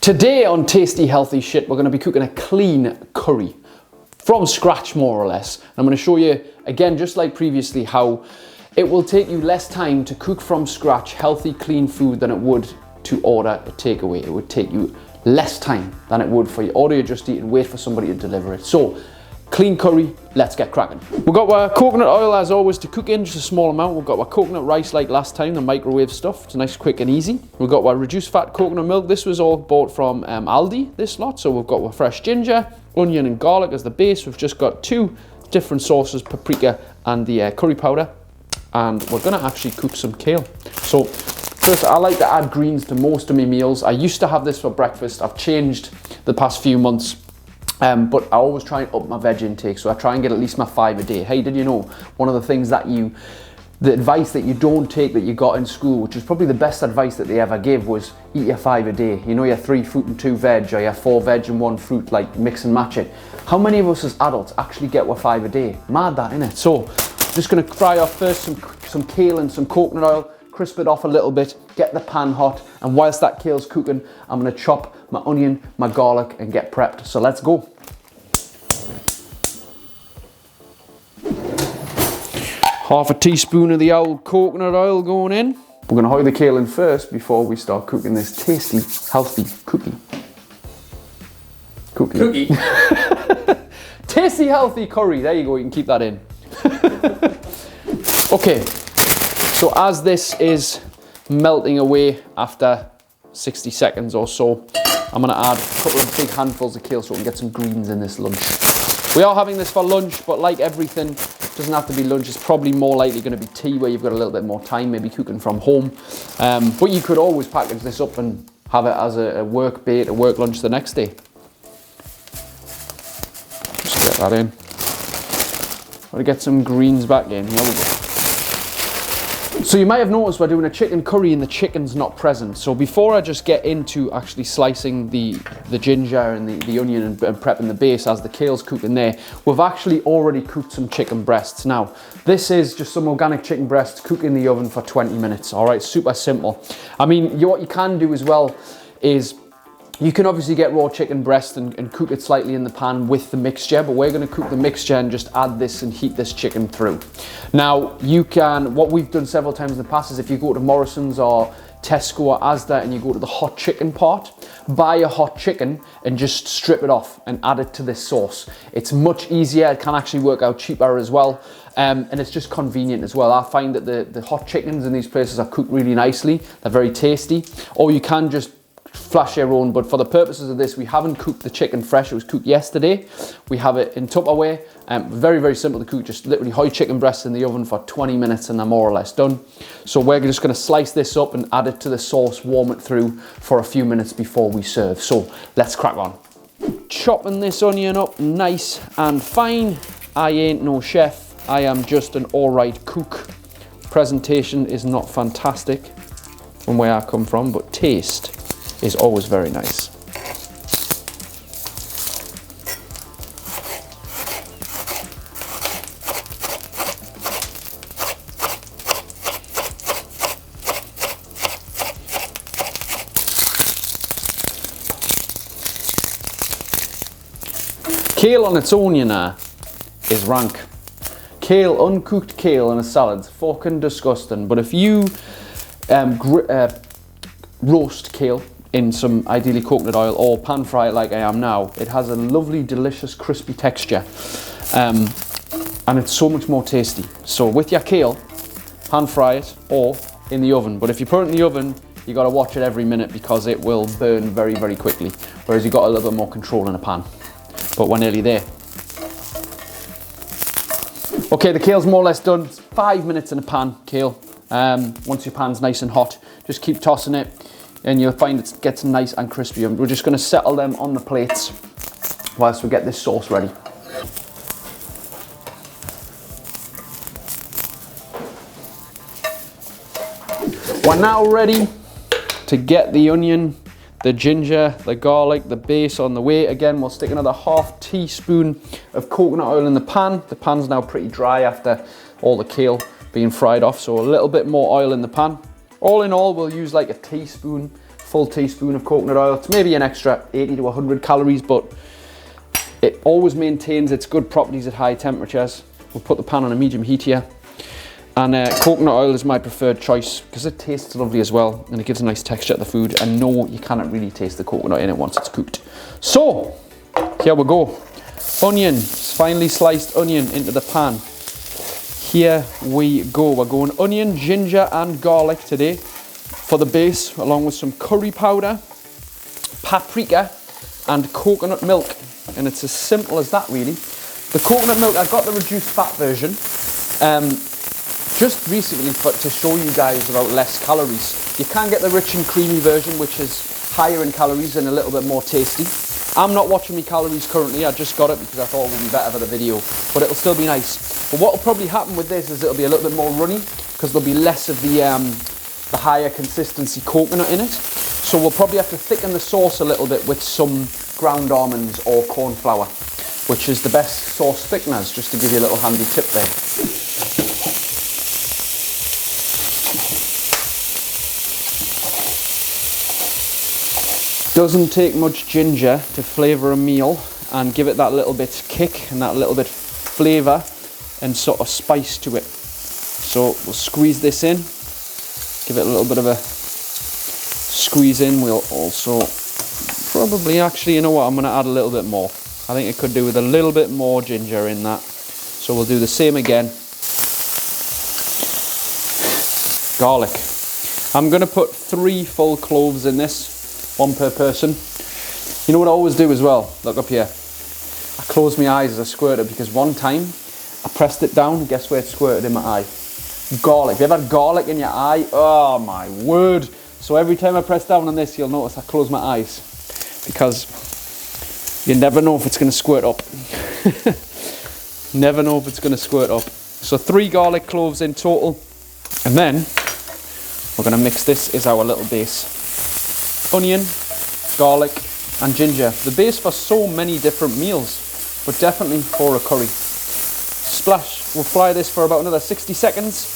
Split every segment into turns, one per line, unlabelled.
Today on Tasty Healthy Shit, we're going to be cooking a clean curry from scratch, more or less. I'm going to show you again, just like previously, how it will take you less time to cook from scratch healthy, clean food than it would to order a takeaway. It would take you less time than it would for you order your Just Eat and wait for somebody to deliver it. So, clean curry, let's get cracking. We've got our coconut oil as always to cook in, just a small amount. We've got our coconut rice like last time, the microwave stuff. It's nice, quick and easy. We've got our reduced fat coconut milk. This was all bought from Aldi, this lot. So we've got our fresh ginger, onion and garlic as the base. We've just got two different sauces, paprika and the curry powder. And we're gonna actually cook some kale. So first, I like to add greens to most of my meals. I used to have this for breakfast. I've changed the past few months. But I always try and up my veg intake, so I try and get at least my 5 a day. Hey, did you know, one of the things that the advice that you don't take that you got in school, which was probably the best advice that they ever gave, was eat your 5 a day. You know, your 3 fruit and 2 veg, or your 4 veg and 1 fruit, like mix and match it. How many of us as adults actually get our 5 a day? Mad that, innit? So, just gonna fry off first some kale and some coconut oil, crisp it off a little bit, get the pan hot, and whilst that kale's cooking, I'm gonna chop my onion, my garlic, and get prepped. So let's go. Half a teaspoon of the old coconut oil going in. We're gonna hoy the kale in first before we start cooking this tasty, healthy cookie. Tasty, healthy curry. There you go, you can keep that in. Okay, so as this is melting away after 60 seconds or so, I'm gonna add a couple of big handfuls of kale so we can get some greens in this lunch. We are having this for lunch, but like everything, it doesn't have to be lunch. It's probably more likely gonna be tea where you've got a little bit more time, maybe cooking from home. But you could always package this up and have it as a work bait, a work lunch the next day. Just get that in. Gotta get some greens back in, here we go. So you might have noticed we're doing a chicken curry and the chicken's not present. So before I just get into actually slicing the ginger and the onion and prepping the base as the kale's cooking there, we've actually already cooked some chicken breasts. Now, this is just some organic chicken breasts cooked in the oven for 20 minutes, all right? Super simple. I mean, what you can do as well is you can obviously get raw chicken breast and cook it slightly in the pan with the mixture, but we're gonna cook the mixture and just add this and heat this chicken through. Now, you can, what we've done several times in the past is if you go to Morrison's or Tesco or Asda and you go to the hot chicken part, buy a hot chicken and just strip it off and add it to this sauce. It's much easier, it can actually work out cheaper as well. And it's just convenient as well. I find that the hot chickens in these places are cooked really nicely, they're very tasty, or you can just flash your own, but for the purposes of this, we haven't cooked the chicken fresh. It was cooked yesterday. We have it in Tupperware. Very, very simple to cook. Just literally hoy chicken breasts in the oven for 20 minutes and they're more or less done. So we're just going to slice this up and add it to the sauce, warm it through for a few minutes before we serve. So let's crack on. Chopping this onion up nice and fine. I ain't no chef. I am just an all right cook. Presentation is not fantastic from where I come from, but taste is always very nice. Kale on its own, you know, is rank. Kale, uncooked kale in a salad's fucking disgusting. But if you roast kale in some ideally coconut oil or pan fry it like I am now, it has a lovely, delicious, crispy texture. And it's so much more tasty. So with your kale, pan fry it or in the oven. But if you put it in the oven, you gotta watch it every minute because it will burn very, very quickly. Whereas you got a little bit more control in a pan. But we're nearly there. Okay, the kale's more or less done. It's 5 minutes in a pan, kale. Once your pan's nice and hot, just keep tossing it and you'll find it gets nice and crispy. And we're just gonna settle them on the plates whilst we get this sauce ready. We're now ready to get the onion, the ginger, the garlic, the base on the way. Again, we'll stick another half teaspoon of coconut oil in the pan. The pan's now pretty dry after all the kale being fried off, so a little bit more oil in the pan. All in all, we'll use like a teaspoon full teaspoon of coconut oil. It's maybe an extra 80 to 100 calories, but it always maintains its good properties at high temperatures. We'll put the pan on a medium heat here. And coconut oil is my preferred choice because it tastes lovely as well, and it gives a nice texture to the food. And no, you cannot really taste the coconut in it once it's cooked. So, here we go. Onion, finely sliced onion into the pan. Here we go. We're going onion, ginger and garlic today for the base, along with some curry powder, paprika and coconut milk. And it's as simple as that, really. The coconut milk, I got the reduced fat version just recently to show you guys about less calories. You can get the rich and creamy version, which is higher in calories and a little bit more tasty. I'm not watching my calories currently, I just got it because I thought it would be better for the video, but it'll still be nice. But what will probably happen with this is it'll be a little bit more runny because there'll be less of the higher consistency coconut in it. So we'll probably have to thicken the sauce a little bit with some ground almonds or corn flour, which is the best sauce thickeners, just to give you a little handy tip there. Doesn't take much ginger to flavour a meal and give it that little bit kick and that little bit flavour and sort of spice to it. So we'll squeeze this in, give it a little bit of a squeeze in. We'll also probably, actually, you know what, I'm going to add a little bit more. I think it could do with a little bit more ginger in that. So we'll do the same again. Garlic. I'm going to put 3 full cloves in this. 1 per person. You know what I always do as well? Look up here. I close my eyes as I squirt it because one time I pressed it down. Guess where it squirted in my eye? Garlic. Have you ever had garlic in your eye? Oh my word. So every time I press down on this, you'll notice I close my eyes because you never know if it's going to squirt up. Never know if it's going to squirt up. So 3 garlic cloves in total. And then we're going to mix this as our little base. Onion, garlic and ginger. The base for so many different meals, but definitely for a curry. Splash. We'll fry this for about another 60 seconds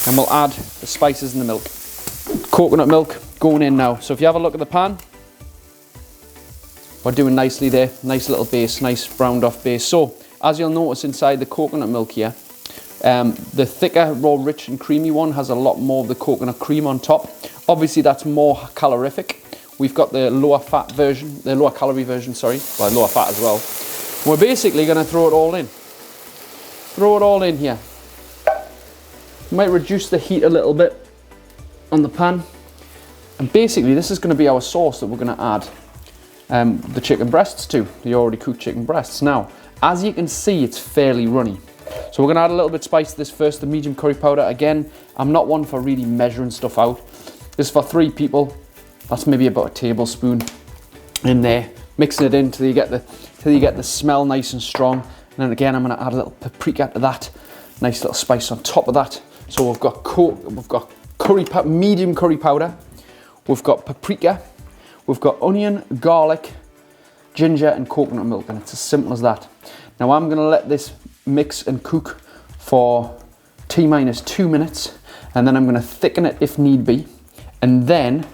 and we'll add the spices and the milk. Coconut milk going in now. So if you have a look at the pan, we're doing nicely there. Nice little base, nice browned off base. So as you'll notice inside the coconut milk here, the thicker, raw, rich and creamy one has a lot more of the coconut cream on top. Obviously that's more calorific. We've got the lower fat version, the lower calorie version, sorry, well, lower fat as well. We're basically going to throw it all in. Throw it all in here. Might reduce the heat a little bit on the pan. And basically this is going to be our sauce that we're going to add the chicken breasts to, the already cooked chicken breasts. Now, as you can see, it's fairly runny. So we're going to add a little bit of spice to this first, the medium curry powder. Again, I'm not one for really measuring stuff out. This is for 3 people. That's maybe about a tablespoon in there. Mixing it in till you get the smell nice and strong. And then again, I'm going to add a little paprika to that. Nice little spice on top of that. So we've got medium curry powder. We've got paprika. We've got onion, garlic, ginger and coconut milk. And it's as simple as that. Now I'm going to let this mix and cook for T-minus 2 minutes. And then I'm going to thicken it if need be. And then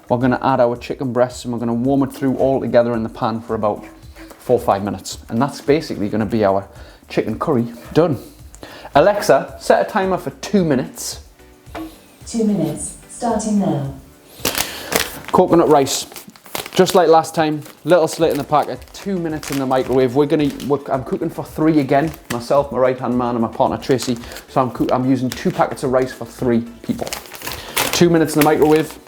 we're going to add our chicken breasts and we're going to warm it through all together in the pan for about 4 or 5 minutes. And that's basically going to be our chicken curry done. Alexa, set a timer for 2 minutes.
2 minutes, starting now.
Coconut rice. Just like last time, little slit in the packet, 2 minutes in the microwave. I'm cooking for 3 again. Myself, my right-hand man and my partner Tracy. So I'm using 2 packets of rice for 3 people. 2 minutes in the microwave.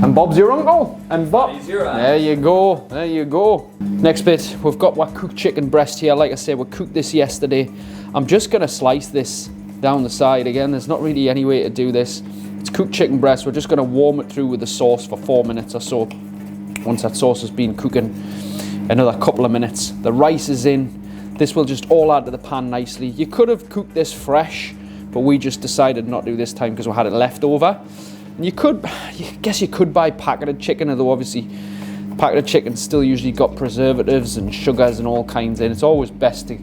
And Bob's your uncle. And Bob. There you go. There you go. Next bit, we've got our cooked chicken breast here. Like I said, we cooked this yesterday. I'm just going to slice this down the side again. There's not really any way to do this. It's cooked chicken breast. We're just going to warm it through with the sauce for 4 minutes or so. Once that sauce has been cooking, another couple of minutes. The rice is in. This will just all add to the pan nicely. You could have cooked this fresh, but we just decided not to this time because we had it left over. And I guess you could buy packeted chicken, although obviously packeted chicken's still usually got preservatives and sugars and all kinds in. It's always best to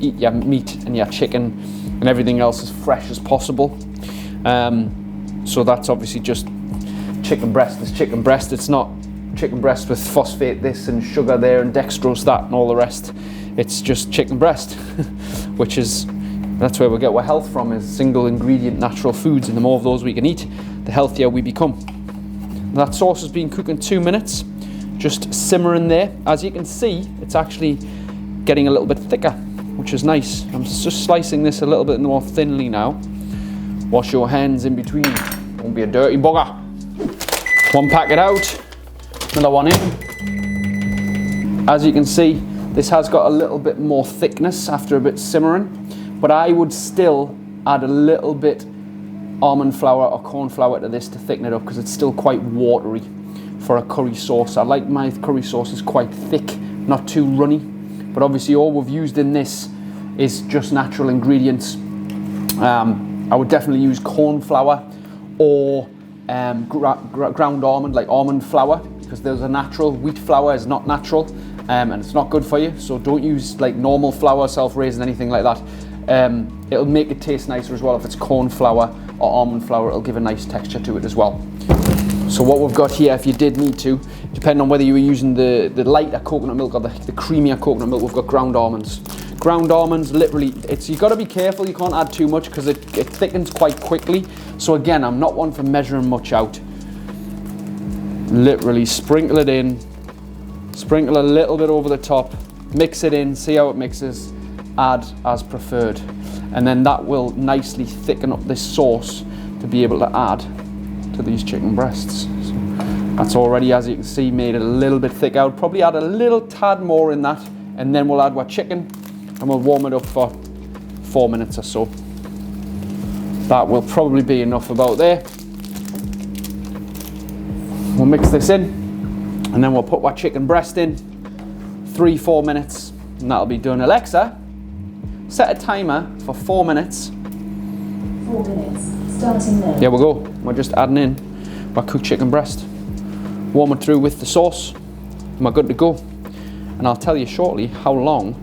eat your meat and your chicken and everything else as fresh as possible. So that's obviously just chicken breast. It's chicken breast. It's not chicken breast with phosphate this and sugar there and dextrose that and all the rest. It's just chicken breast, which is, that's where we get our health from, is single ingredient natural foods, and the more of those we can eat, the healthier we become. That sauce has been cooking 2 minutes, just simmering there. As you can see, it's actually getting a little bit thicker, which is nice. I'm just slicing this a little bit more thinly now. Wash your hands in between, don't be a dirty bugger. One packet out, another one in. As you can see, this has got a little bit more thickness after a bit simmering, but I would still add a little bit almond flour or corn flour to this to thicken it up, because it's still quite watery for a curry sauce. I like my curry sauces quite thick, not too runny, but obviously all we've used in this is just natural ingredients. I would definitely use corn flour or ground almond, like almond flour, because there's a natural. Wheat flour is not natural, and it's not good for you, so don't use like normal flour, self-raising, anything like that. It'll make it taste nicer as well if it's corn flour or almond flour. It'll give a nice texture to it as well. So what we've got here, if you did need to, depending on whether you were using the lighter coconut milk or the creamier coconut milk, we've got ground almonds. Ground almonds, literally, you've got to be careful, you can't add too much because it thickens quite quickly. So again, I'm not one for measuring much out. Literally sprinkle it in, sprinkle a little bit over the top, mix it in, see how it mixes, add as preferred. And then that will nicely thicken up this sauce to be able to add to these chicken breasts. So that's already, as you can see, made it a little bit thick out. Probably add a little tad more in that, and then we'll add our chicken and we'll warm it up for 4 minutes or so. That will probably be enough about there. We'll mix this in, and then we'll put our chicken breast in, 3-4 minutes, and that'll be done. Alexa, set a timer for 4 minutes.
4 minutes, starting now.
There we go. We're just adding in our cooked chicken breast. Warm it through with the sauce, and we're good to go. And I'll tell you shortly how long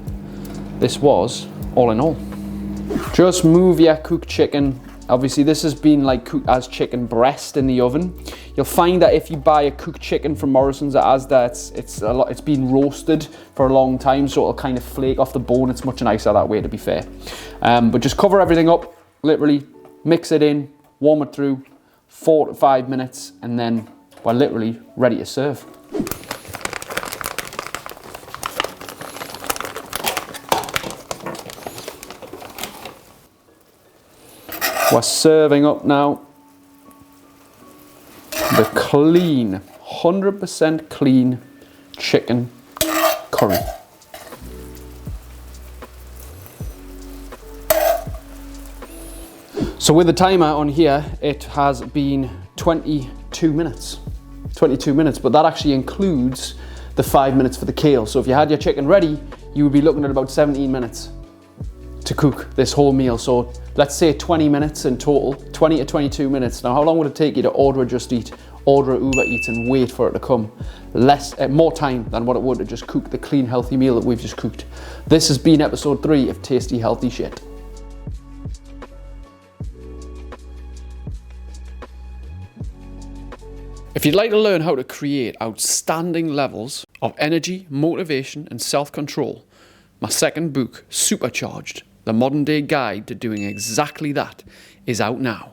this was, all in all. Just move your cooked chicken. Obviously this has been like cooked as chicken breast in the oven. You'll find that if you buy a cooked chicken from Morrison's or Asda, it's been roasted for a long time, so it'll kind of flake off the bone. It's much nicer that way, to be fair. But just cover everything up, literally mix it in, warm it through 4 to 5 minutes, and then we're literally ready to serve. We're serving up now the clean, 100% clean chicken curry. So with the timer on here, it has been 22 minutes. 22 minutes, but that actually includes the 5 minutes for the kale. So if you had your chicken ready, you would be looking at about 17 minutes to cook this whole meal. So let's say 20 minutes in total, 20 to 22 minutes. Now, how long would it take you to order a Just Eat, order a Uber Eats and wait for it to come? More time than what it would to just cook the clean, healthy meal that we've just cooked. This has been episode 3 of Tasty Healthy Shit. If you'd like to learn how to create outstanding levels of energy, motivation and self-control, my second book, Supercharged, the modern day guide to doing exactly that, is out now.